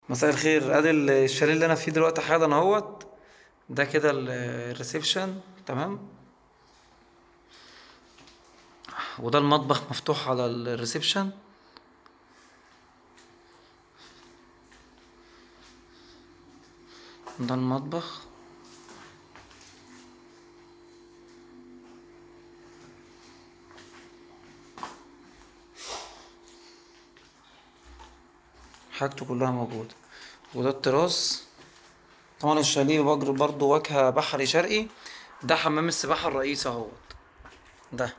مساء الخير. ادي الشاليه اللي انا فيه دلوقتي حالا اهوت. ده كده الريسبشن. تمام. وده المطبخ مفتوح على الريسبشن. ده المطبخ. حاجته كلها موجودة. وده التراس. طبعا الشاليه برضه واجهة بحري شرقي. ده حمام السباحة الرئيسي اهوت. ده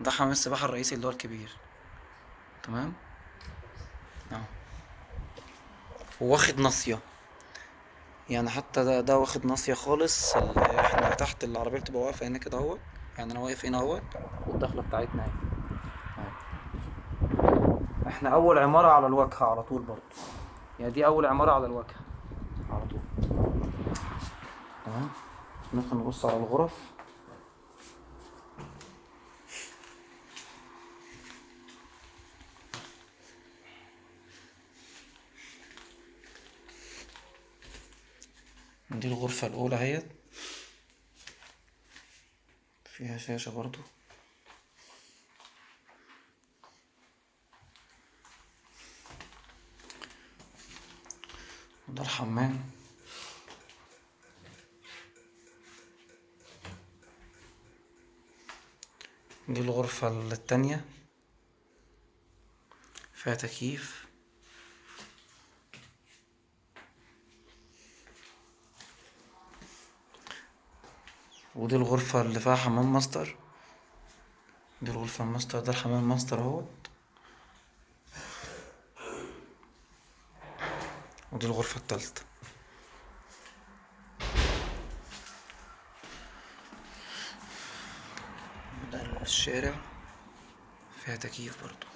ده حمام السباحة الرئيسي اللي هو الكبير. تمام. اهو. وواخد ناصية. يعني حتى ده واخد ناصية خالص. احنا تحت العربية بتبقى واقفة هنا كده اهوت. يعني انا واقف هنا اهوت. والدخلة بتاعتنا اهي. اهي. احنا اول عمارة على الواجهة على طول برضه. يعني دي اول عمارة على الواجهة على طول. تمام. ندخل نبص على الغرف. دي الغرفة الأولى اهيت. فيها شاشة برضو. وده الحمام. دي الغرفة التانية. فيها تكييف. ودي الغرفة اللي فيها حمام ماستر. دي الغرفة الماستر. ده الحمام ماستر اهوت. ودي الغرفة التالتة. ده الشارع. فيها تكييف برضو.